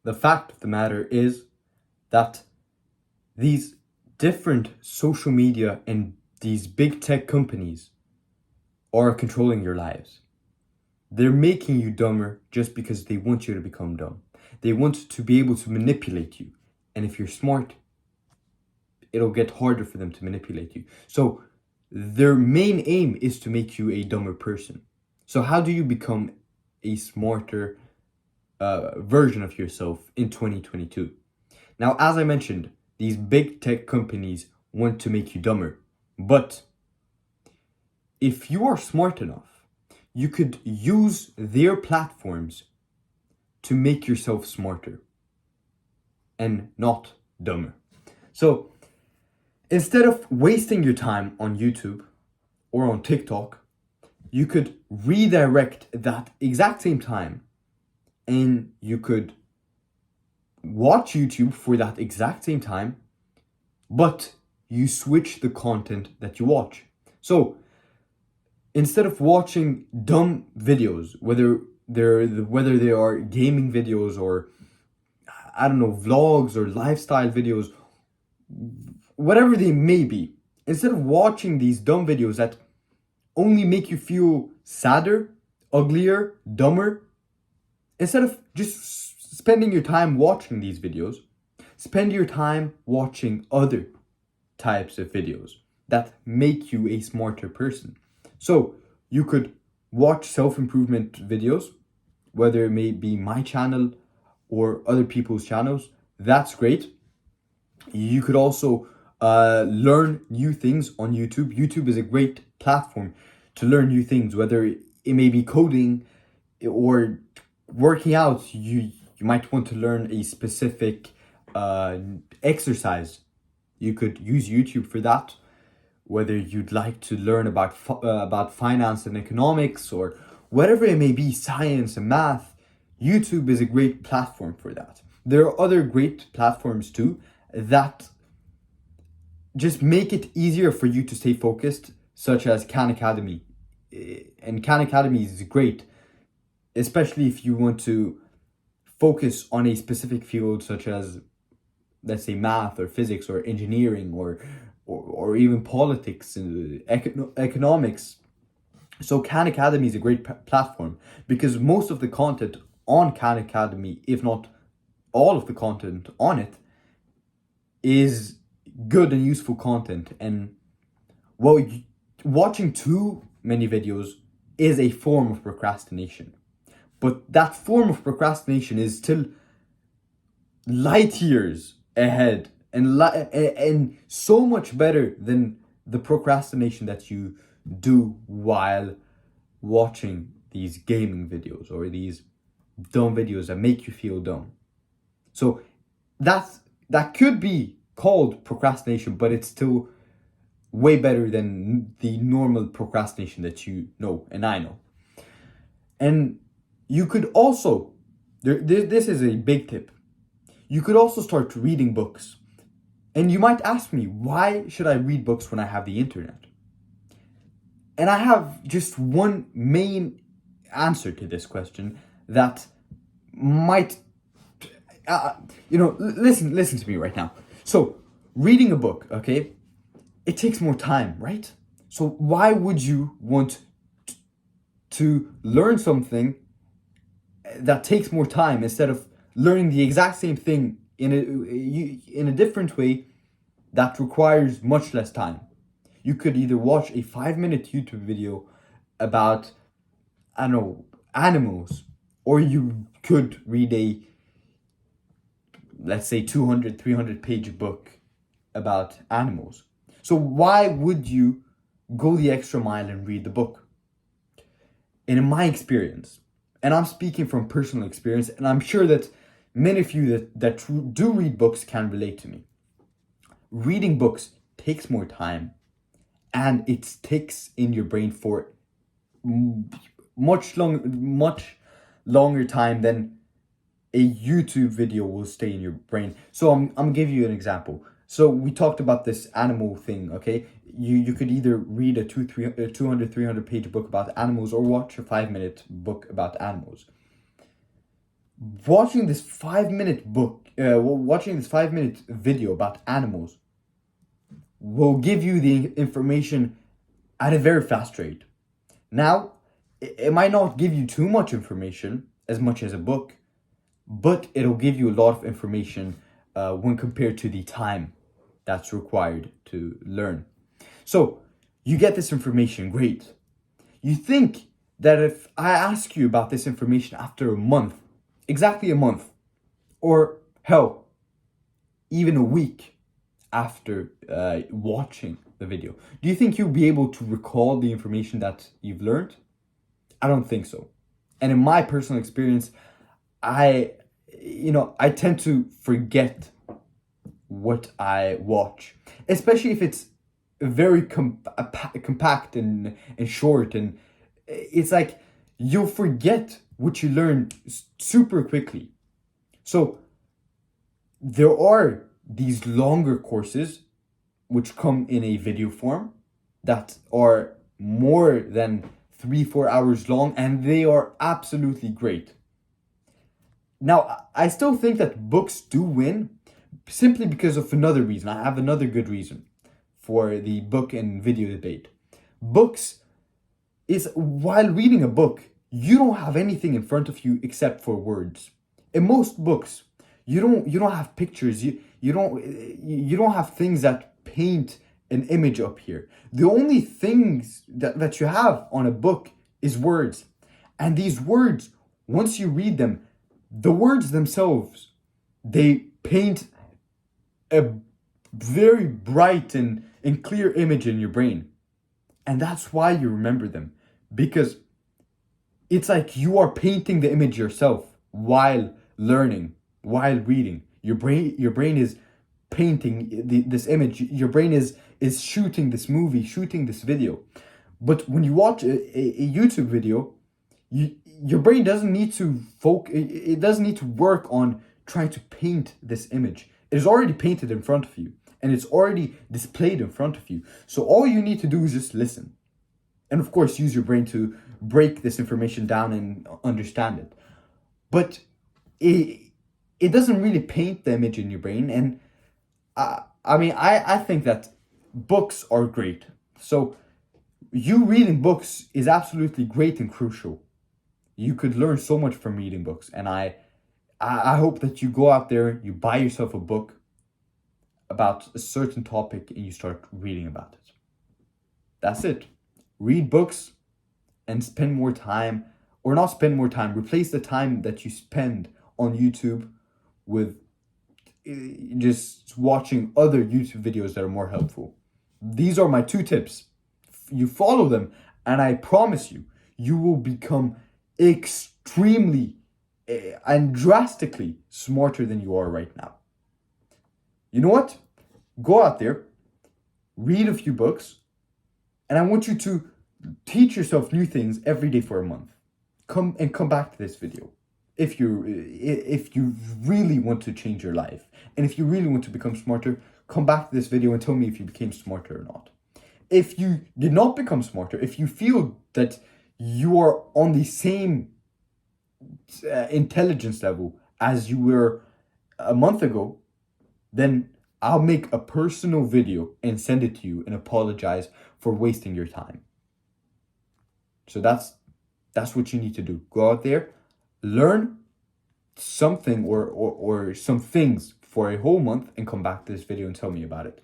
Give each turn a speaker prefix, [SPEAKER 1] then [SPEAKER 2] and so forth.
[SPEAKER 1] The fact of the matter is that these different social media and these big tech companies are controlling your lives. They're making you dumber just because they want you to become dumb. They want to be able to manipulate you. And if you're smart, it'll get harder for them to manipulate you. So their main aim is to make you a dumber person. So how do you become a smarter version of yourself in 2022? Now, as I mentioned, these big tech companies want to make you dumber. But if you are smart enough, you could use their platforms to make yourself smarter and not dumber. So instead of wasting your time on YouTube or on TikTok, you could redirect that exact same time and you could watch YouTube for that exact same time, but you switch the content that you watch. So instead of watching dumb videos, whether they are gaming videos or I don't know, vlogs or lifestyle videos, whatever they may be, instead of watching these dumb videos that only make you feel sadder, uglier, dumber, instead of just spending your time watching these videos, spend your time watching other types of videos that make you a smarter person. So you could watch self-improvement videos, whether it may be my channel or other people's channels. That's great. You could also learn new things on YouTube. YouTube is a great platform to learn new things, whether it may be coding or working out. You might want to learn a specific exercise. You could use YouTube for that. Whether you'd like to learn about finance and economics or whatever it may be, science and math, YouTube is a great platform for that. There are other great platforms too that just make it easier for you to stay focused, such as Khan Academy. And Khan Academy is great, especially if you want to focus on a specific field, such as, let's say, math or physics or engineering or even politics and economics. So Khan Academy is a great platform because most of the content on Khan Academy, if not all of the content on it, is good and useful content. And well, watching too many videos is a form of procrastination. But that form of procrastination is still light years ahead and so much better than the procrastination that you do while watching these gaming videos or these dumb videos that make you feel dumb. So that could be called procrastination, but it's still way better than the normal procrastination that you know and I know. And you could also, this is a big tip, you could also start reading books. And you might ask me, why should I read books when I have the internet? And I have just one main answer to this question that might, listen to me right now. So, reading a book, okay, it takes more time, right? So why would you want to learn something that takes more time instead of learning the exact same thing in a different way that requires much less time? You could either watch a 5-minute YouTube video about, I don't know, animals, or you could read a, let's say, 200, 300 page book about animals. So why would you go the extra mile and read the book? And in my experience, and I'm speaking from personal experience, and I'm sure that many of you that do read books can relate to me. Reading books takes more time, and it sticks in your brain for much longer time than a YouTube video will stay in your brain. So I'm giving you an example. So we talked about this animal thing, okay? You could either read a 200, 300 page book about animals or watch a 5-minute book about animals. watching this 5 minute watching this 5 minute video about animals will give you the information at a very fast rate. Now, it might not give you too much information, as much as a book, but it'll give you a lot of information when compared to the time that's required to learn. So, you get this information, great. You think that if I ask you about this information after a month, exactly a month, or hell, even a week after watching the video, do you think you'll be able to recall the information that you've learned? I don't think so. And in my personal experience, I tend to forget what I watch, especially if it's very compact and short, and it's like you'll forget what you learned super quickly. So there are these longer courses which come in a video form that are more than 3-4 hours long, and they are absolutely great. Now, I still think that books do win simply because of another reason. I have another good reason for the book and video debate. Books is, while reading a book, you don't have anything in front of you except for words. In most books, you don't have pictures. You don't have things that paint an image up here. The only things that you have on a book is words. And these words, once you read them, the words themselves, they paint a very bright and clear image in your brain. And that's why you remember them. Because it's like you are painting the image yourself while learning, while reading. Your brain is painting this image. Your brain is shooting this movie, shooting this video. But when you watch a YouTube video, your brain doesn't need to it doesn't need to work on trying to paint this image. It is already painted in front of you, and it's already displayed in front of you. So all you need to do is just listen. And of course, use your brain to break this information down and understand it. But it doesn't really paint the image in your brain. And I think that books are great. So you reading books is absolutely great and crucial. You could learn so much from reading books. And I hope that you go out there, you buy yourself a book about a certain topic, and you start reading about it. That's it. Read books and spend more time, or not spend more time, replace the time that you spend on YouTube with just watching other YouTube videos that are more helpful. These are my 2 tips. You follow them, and I promise you, you will become extremely and drastically smarter than you are right now. You know what? Go out there, read a few books, and I want you to teach yourself new things every day for a month. Come back to this video if you really want to change your life, and if you really want to become smarter. Come back to this video and tell me if you became smarter or not. If you did not become smarter, if you feel that you are on the same intelligence level as you were a month ago, then I'll make a personal video and send it to you and apologize for wasting your time. So that's what you need to do. Go out there, learn something or some things for a whole month, and come back to this video and tell me about it.